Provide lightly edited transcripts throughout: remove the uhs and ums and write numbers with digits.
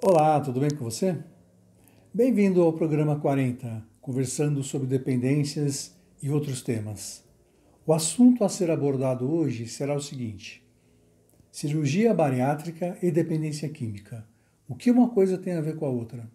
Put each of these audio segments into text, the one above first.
Olá, tudo bem com você? Bem-vindo ao programa 40, conversando sobre dependências e outros temas. O assunto a ser abordado hoje será o seguinte: cirurgia bariátrica e dependência química. O que uma coisa tem a ver com a outra?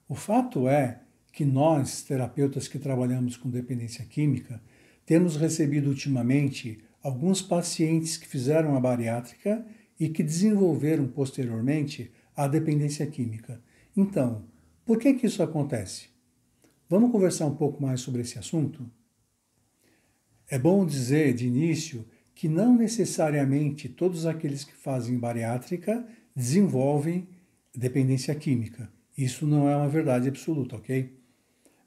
O fato é que nós, terapeutas que trabalhamos com dependência química, temos recebido ultimamente alguns pacientes que fizeram a bariátrica e que desenvolveram posteriormente a dependência química. Então, por que isso acontece? Vamos conversar um pouco mais sobre esse assunto? É bom dizer de início que não necessariamente todos aqueles que fazem bariátrica desenvolvem dependência química. Isso não é uma verdade absoluta, ok?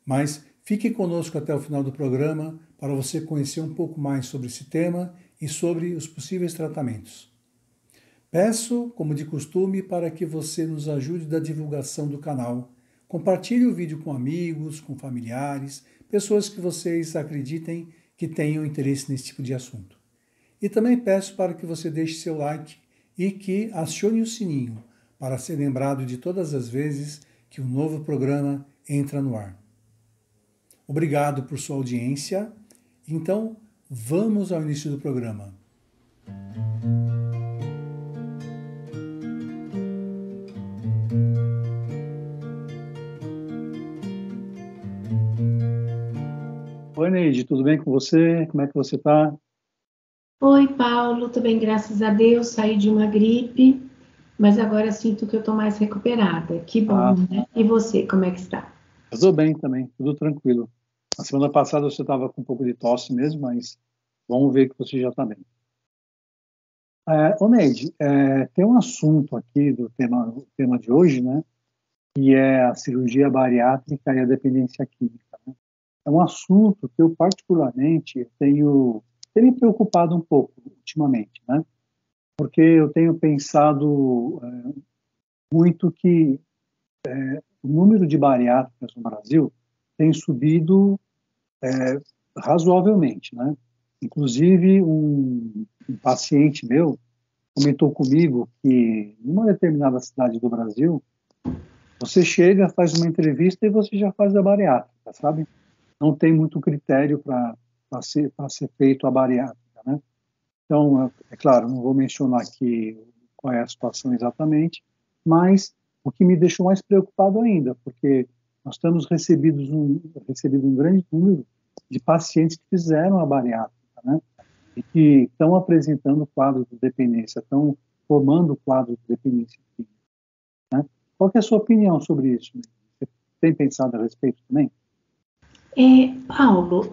Mas fique conosco até o final do programa para você conhecer um pouco mais sobre esse tema e sobre os possíveis tratamentos. Peço, como de costume, para que você nos ajude na divulgação do canal. Compartilhe o vídeo com amigos, com familiares, pessoas que vocês acreditem que tenham interesse nesse tipo de assunto. E também peço para que você deixe seu like e que acione o sininho para ser lembrado de todas as vezes que um novo programa entra no ar. Obrigado por sua audiência. Então, vamos ao início do programa. Oi, Neide, tudo bem com você? Como é que você está? Oi, Paulo, tudo bem, graças a Deus. Saí de uma gripe, mas agora sinto que eu estou mais recuperada. Que bom, Ah, né? E você, como é que está? eu estou bem também, tudo tranquilo. Na semana passada você estava com um pouco de tosse mesmo, mas vamos ver que você já está bem. Ô Neide, tem um assunto aqui do tema de hoje, né? Que é a cirurgia bariátrica e a dependência química, né? É um assunto que eu particularmente tenho me preocupado um pouco ultimamente, né? Porque eu tenho pensado muito que o número de bariátricas no Brasil tem subido razoavelmente, né? Inclusive, um paciente meu comentou comigo que, numa determinada cidade do Brasil, você chega, faz uma entrevista e você já faz a bariátrica, sabe? Não tem muito critério para ser feito a bariátrica, né? Então, é claro, não vou mencionar aqui qual é a situação exatamente, mas o que me deixou mais preocupado ainda, porque nós temos recebido um grande número de pacientes que fizeram a bariátrica, né? E que estão apresentando quadro de dependência, estão formando quadro de dependência química, né? Qual que é a sua opinião sobre isso? Você tem pensado a respeito também? Paulo,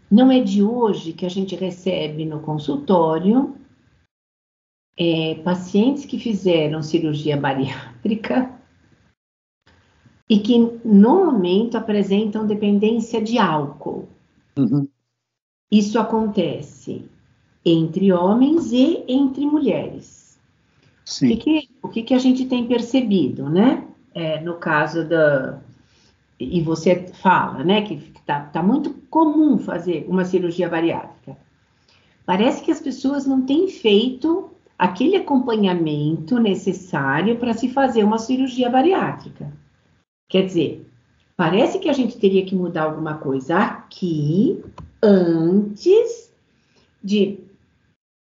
não é de hoje que a gente recebe no consultório pacientes que fizeram cirurgia bariátrica e que no momento apresentam dependência de álcool. Uhum. Isso acontece entre homens e entre mulheres. Sim. O que a gente tem percebido, né? No caso da. E você fala, né, que tá muito comum fazer uma cirurgia bariátrica. Parece que as pessoas não têm feito aquele acompanhamento necessário para se fazer uma cirurgia bariátrica. Quer dizer, parece que a gente teria que mudar alguma coisa aqui antes de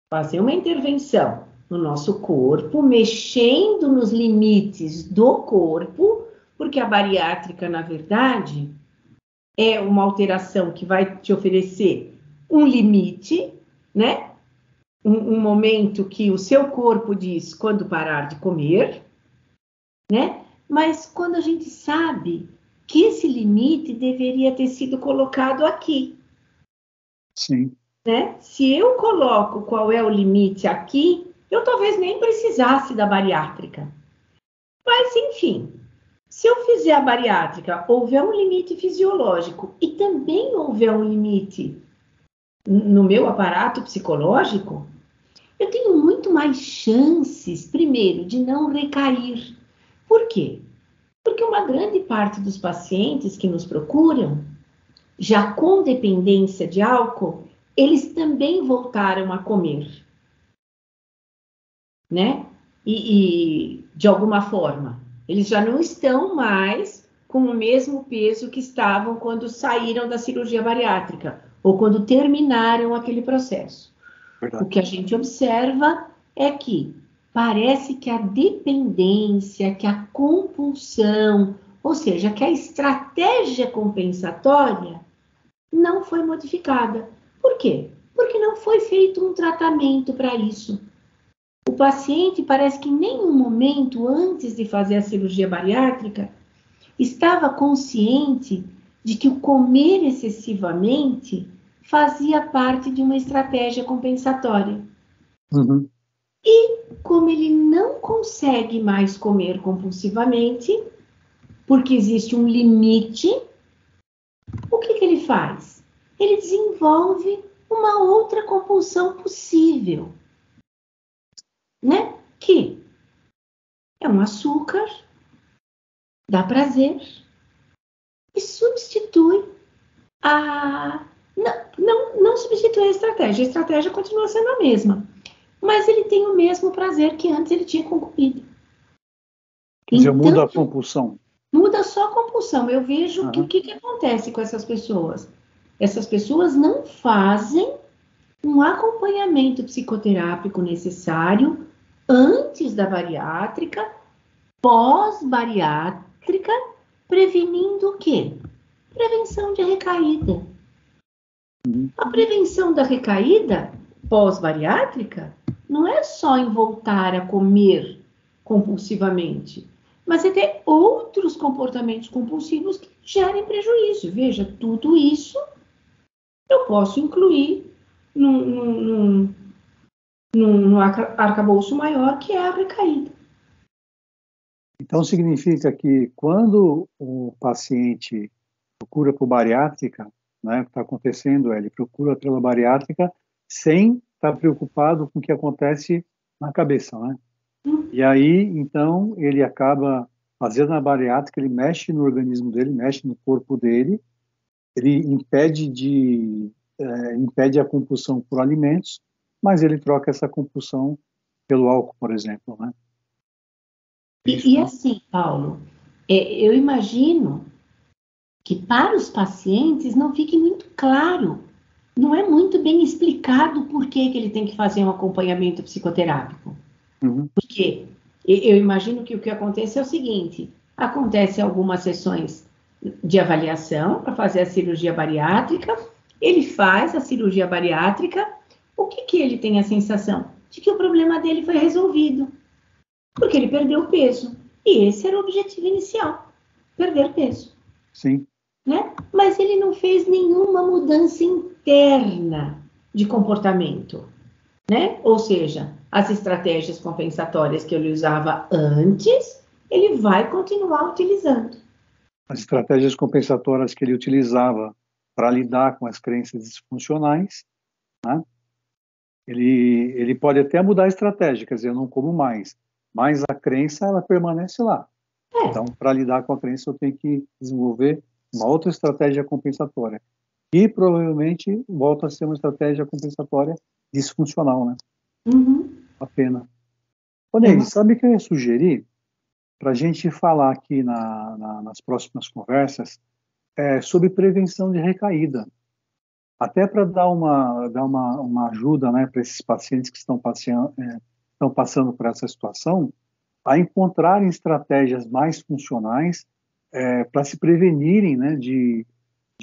fazer uma intervenção no nosso corpo, mexendo nos limites do corpo, porque a bariátrica, na verdade, é uma alteração que vai te oferecer um limite, né? Um momento que o seu corpo diz quando parar de comer, né? Mas quando a gente sabe que esse limite deveria ter sido colocado aqui, Sim. né? Se eu coloco qual é o limite aqui, eu talvez nem precisasse da bariátrica. Mas, enfim, se eu fizer a bariátrica, houver um limite fisiológico e também houver um limite no meu aparato psicológico, eu tenho muito mais chances, primeiro, de não recair. Por quê? Porque uma grande parte dos pacientes que nos procuram, já com dependência de álcool, eles também voltaram a comer, né? E de alguma forma. Eles já não estão mais com o mesmo peso que estavam quando saíram da cirurgia bariátrica ou quando terminaram aquele processo. Verdade. O que a gente observa é que parece que a dependência, que a compulsão, ou seja, que a estratégia compensatória não foi modificada. Por quê? Porque não foi feito um tratamento para isso. O paciente parece que em nenhum momento antes de fazer a cirurgia bariátrica estava consciente de que o comer excessivamente fazia parte de uma estratégia compensatória. Uhum. E como ele não consegue mais comer compulsivamente, porque existe um limite, o que ele faz? Ele desenvolve uma outra compulsão possível, né? Que é um açúcar, dá prazer, e substitui a... Não substitui a estratégia continua sendo a mesma, mas ele tem o mesmo prazer que antes ele tinha com comida. Quer dizer, Então, muda a compulsão. muda só a compulsão. Eu vejo que o que acontece com essas pessoas? Essas pessoas não fazem um acompanhamento psicoterápico necessário antes da bariátrica, pós-bariátrica, prevenindo o quê? Prevenção de recaída. A prevenção da recaída pós-bariátrica não é só em voltar a comer compulsivamente, mas é ter outros comportamentos compulsivos que gerem prejuízo. Veja, tudo isso eu posso incluir num arcabouço maior, que é a recaída. Então, significa que quando o paciente procura por bariátrica, né, o que está acontecendo é ele procura pela bariátrica sem estar preocupado com o que acontece na cabeça, né? E aí, então, ele acaba fazendo a bariátrica, ele mexe no organismo dele, mexe no corpo dele, ele impede a compulsão por alimentos, mas ele troca essa compulsão pelo álcool, por exemplo, né? E assim, Paulo, eu imagino que para os pacientes não fique muito claro, não é muito bem explicado por que ele tem que fazer um acompanhamento psicoterápico. Uhum. Porque eu imagino que o que acontece é o seguinte: acontece algumas sessões de avaliação para fazer a cirurgia bariátrica, ele faz a cirurgia bariátrica, o que ele tem a sensação? De que o problema dele foi resolvido, porque ele perdeu peso. E esse era o objetivo inicial, perder peso. Sim. Né? Mas ele não fez nenhuma mudança interna de comportamento, né? Ou seja, as estratégias compensatórias que ele usava antes, ele vai continuar utilizando. As estratégias compensatórias que ele utilizava para lidar com as crenças disfuncionais, né? Ele pode até mudar a estratégia, quer dizer, eu não como mais, mas a crença, ela permanece lá. Então, para lidar com a crença, eu tenho que desenvolver uma outra estratégia compensatória. E provavelmente volta a ser uma estratégia compensatória disfuncional, né? Uhum. A pena. Ô, Neide, sabe o que eu ia sugerir para a gente falar aqui nas próximas conversas sobre prevenção de recaída? Até para dar uma ajuda, né, para esses pacientes que estão passando por essa situação, a encontrarem estratégias mais funcionais para se prevenirem, né, de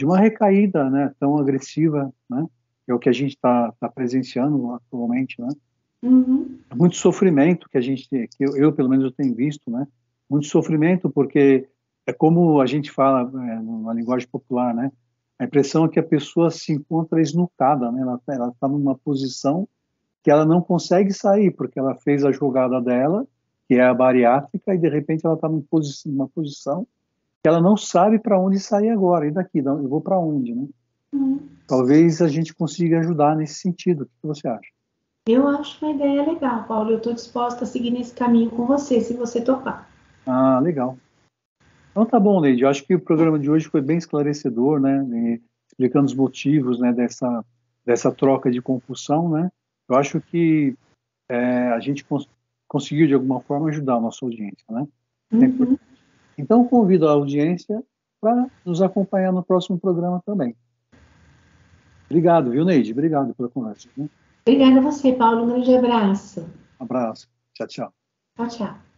uma recaída, né, tão agressiva, né, que é o que a gente está presenciando atualmente, né. Uhum. Muito sofrimento que eu pelo menos eu tenho visto, né, muito sofrimento porque é como a gente fala na linguagem popular, né, a impressão é que a pessoa se encontra esnucada, né, ela está numa posição que ela não consegue sair porque ela fez a jogada dela, que é a bariátrica, e de repente ela está numa posição que ela não sabe para onde sair agora. E daqui, eu vou para onde, né? Uhum. Talvez a gente consiga ajudar nesse sentido. O que você acha? Eu acho uma ideia legal, Paulo. Eu estou disposta a seguir nesse caminho com você, se você topar. Ah, legal. Então tá bom, Neide. Eu acho que o programa de hoje foi bem esclarecedor, né? Explicando os motivos, né, dessa troca de compulsão, né? Eu acho que a gente conseguiu, de alguma forma, ajudar a nossa audiência, né? Uhum. Então, convido a audiência para nos acompanhar no próximo programa também. Obrigado, viu, Neide? Obrigado pela conversa. Né? Obrigada a você, Paulo. Um grande abraço. Um abraço. Tchau, tchau. Tchau, tchau.